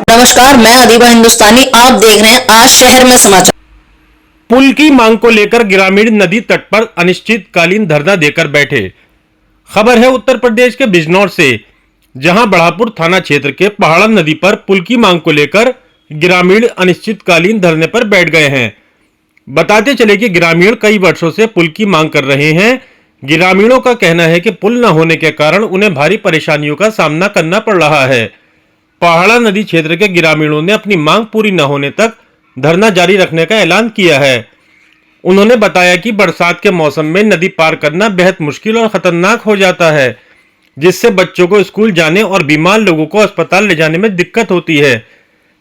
नमस्कार, मैं अधिबा हिंदुस्तानी। आप देख रहे हैं आज शहर में समाचार। पुल की मांग को लेकर ग्रामीण नदी तट पर अनिश्चितकालीन धरना देकर बैठे। खबर है उत्तर प्रदेश के बिजनौर से, जहां बढ़ापुर थाना क्षेत्र के पहाड़ा नदी पर पुल की मांग को लेकर ग्रामीण अनिश्चितकालीन धरने पर बैठ गए हैं। बताते चले कि ग्रामीण कई वर्षों से पुल की मांग कर रहे हैं। ग्रामीणों का कहना है कि पुल न होने के कारण उन्हें भारी परेशानियों का सामना करना पड़ रहा है। पहाड़ा नदी क्षेत्र के ग्रामीणों ने अपनी मांग पूरी न होने तक धरना जारी रखने का ऐलान किया है। उन्होंने बताया कि बरसात के मौसम में नदी पार करना बेहद मुश्किल और खतरनाक हो जाता है, जिससे बच्चों को स्कूल जाने और बीमार लोगों को अस्पताल ले जाने में दिक्कत होती है।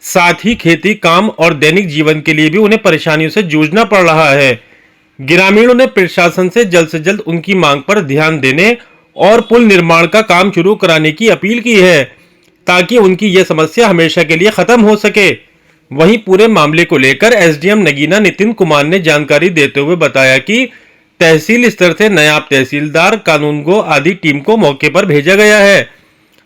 साथ ही खेती, काम और दैनिक जीवन के लिए भी उन्हें परेशानियों से जूझना पड़ रहा है। ग्रामीणों ने प्रशासन से जल्द उनकी मांग पर ध्यान देने और पुल निर्माण का काम शुरू कराने की अपील की है, ताकि उनकी यह समस्या हमेशा के लिए खत्म हो सके। वहीं पूरे मामले को लेकर एसडीएम नगीना नितिन कुमार ने जानकारी देते हुए बताया कि तहसील स्तर से नायब तहसीलदार, कानूनगो आदि टीम को मौके पर भेजा गया है।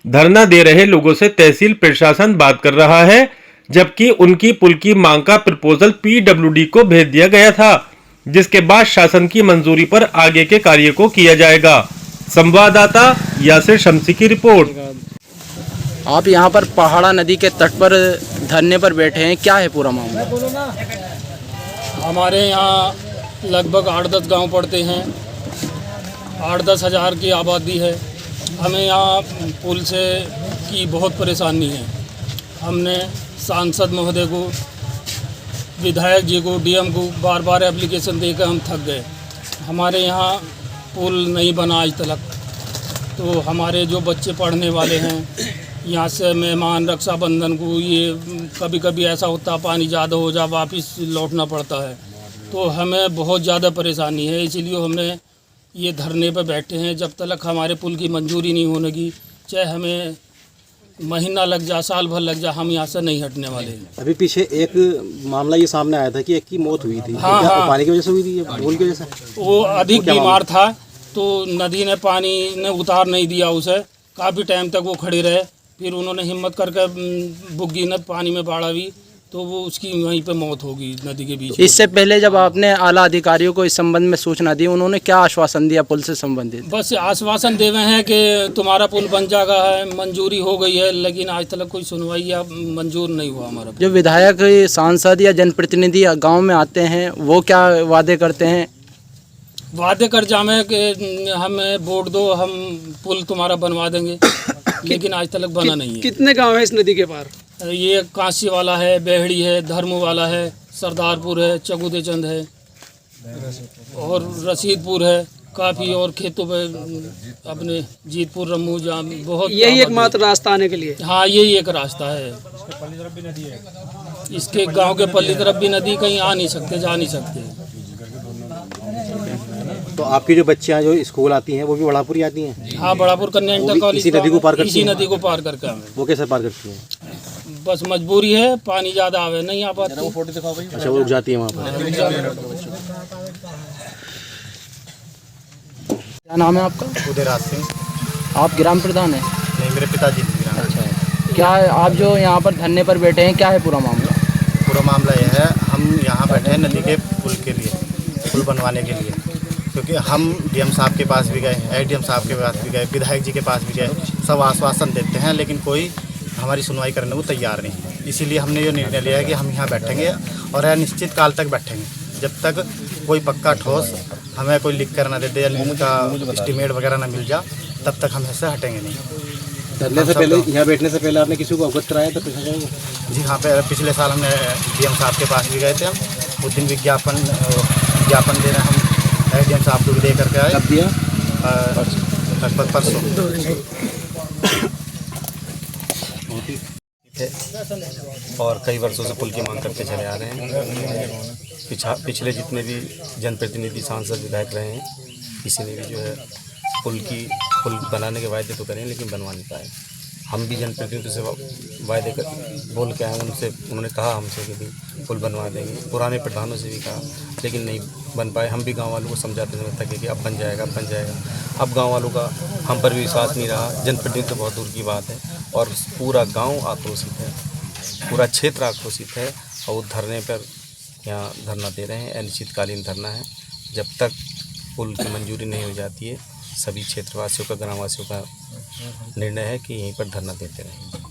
धरना दे रहे लोगों से तहसील प्रशासन बात कर रहा है, जबकि उनकी पुल की मांग का प्रपोजल पीडब्ल्यूडी को भेज दिया गया था, जिसके बाद शासन की मंजूरी पर आगे के कार्य को किया जाएगा। संवाददाता यासिर शम्सी की रिपोर्ट। आप यहाँ पर पहाड़ा नदी के तट पर धरने पर बैठे हैं, क्या है पूरा मामला? हमारे यहाँ लगभग 8-10 गांव पड़ते हैं, 8-10 हज़ार की आबादी है। हमें यहाँ पुल से की बहुत परेशानी है। हमने सांसद महोदय को, विधायक जी को, डीएम को बार बार एप्लीकेशन देकर हम थक गए। हमारे यहाँ पुल नहीं बना आज तक। तो हमारे जो बच्चे पढ़ने वाले हैं, यहाँ से मेहमान रक्षाबंधन को, ये कभी कभी ऐसा होता है पानी ज़्यादा हो जा वापस लौटना पड़ता है, तो हमें बहुत ज़्यादा परेशानी है। इसीलिए हमने ये धरने पर बैठे हैं। जब तक हमारे पुल की मंजूरी नहीं होगी, चाहे हमें महीना लग जा, साल भर लग जा, हम यहाँ से नहीं हटने वाले हैं। अभी पीछे एक मामला ये सामने आया था कि एक की मौत हुई थी। हाँ, क्या हाँ। पानी की वजह से हुई थी, पुल की वजह से? वो अधिक बीमार था, तो नदी ने पानी ने उतार नहीं दिया उसे। काफ़ी टाइम तक वो खड़े रहे, फिर उन्होंने हिम्मत करके बुग्गी ने पानी में बाढ़ा भी, तो वो उसकी वहीं पे मौत होगी नदी के बीच। इससे पहले जब आपने आला अधिकारियों को इस संबंध में सूचना दी, उन्होंने क्या आश्वासन दिया पुल से संबंधित? बस आश्वासन देवे हैं कि तुम्हारा पुल बन जाएगा, है मंजूरी हो गई है, लेकिन आज तक कोई सुनवाई या मंजूर नहीं हुआ हमारा। जो विधायक, सांसद या जनप्रतिनिधि गाँव में आते हैं, वो क्या वादे करते हैं? वादे कर जामे कि हमें वोट दो, हम पुल तुम्हारा बनवा देंगे, लेकिन आज तक बना नहीं है। कितने गांव है इस नदी के पार? ये कांसी वाला है, बेहड़ी है, धर्मू वाला है, सरदारपुर है, चगुदे चंद है और रसीदपुर है काफ़ी, और खेतों पे अपने जीतपुर, रमू, जाम, बहुत। यही एकमात्र रास्ता आने के लिए? हाँ, यही एक रास्ता है। इसके गांव के पल्ली तरफ भी नदी, कहीं आ नहीं सकते, जा नहीं सकते। तो आपकी जो बच्चियां जो स्कूल आती हैं वो भी बढ़ापुर ही आती हैं? हाँ, बढ़ापुर कन्या इंटर कॉलेज इसी नदी को पार करती इसी हैं? नदी को पार करके हमें। वो कैसे पार करती हैं? बस मजबूरी है, पानी ज़्यादा आवे नहीं आ पाती। अच्छा, वो रुक जाती है वहाँ पर। क्या नाम है आपका? उदयराज सिंह। आप ग्राम प्रधान हैं? नहीं, मेरे पिताजी ग्राम। अच्छा, क्या आप जो यहाँ पर धरने पर बैठे हैं, क्या है पूरा मामला? पूरा मामला यह है, हम यहाँ बैठे हैं नदी के पुल के लिए, पुल बनवाने के लिए, क्योंकि हम डीएम साहब के पास भी गए, एसडीएम साहब के पास भी गए, विधायक जी के पास भी गए, सब आश्वासन देते हैं, लेकिन कोई हमारी सुनवाई करने को तैयार नहीं है। इसीलिए हमने ये निर्णय लिया है कि हम यहाँ बैठेंगे और अनिश्चित काल तक बैठेंगे, जब तक कोई पक्का ठोस हमें कोई लिख कर ना दे दे या उनका एस्टीमेट वगैरह ना मिल जा, तब तक हम ऐसे हटेंगे नहीं। धरने से पहले, यहाँ बैठने से पहले आपने किसी को अवगत कराया था प्रशासन को? जी हाँ, पिछले साल हमने डीएम साहब के पास भी गए थे। हम उस दिन विज्ञापन दे रहे, हम एसडीएम साहब को भी दे करके आए। कब दिया? लगभग परसों। और कई वर्षों से पुल की मांग करते चले आ रहे हैं। पिछले जितने भी जनप्रतिनिधि, सांसद, विधायक रहे हैं, किसी ने भी जो है पुल बनाने के वायदे तो करें, लेकिन बनवा नहीं पाए। हम भी जनप्रतिनिधियों से वायदे बोल के आए, उन्होंने कहा हमसे कि भी पुल बनवा देंगे, पुराने प्रधानों से भी कहा, लेकिन नहीं बन पाए। हम भी गांव वालों को समझाते समय थके कि अब बन जाएगा, अब बन जाएगा। अब गांव वालों का हम पर भी विश्वास नहीं रहा। जनप्रतिनिधि तो बहुत दूर की बात है, और पूरा गांव आक्रोशित है। पूरा क्षेत्र आक्रोशित है और वो धरने पर यहाँ धरना दे रहे हैं। अनिश्चितकालीन धरना है। जब तक पुल की मंजूरी नहीं हो जाती है, सभी क्षेत्रवासियों का, ग्रामवासियों का निर्णय है कि यहीं पर धरना देते रहें।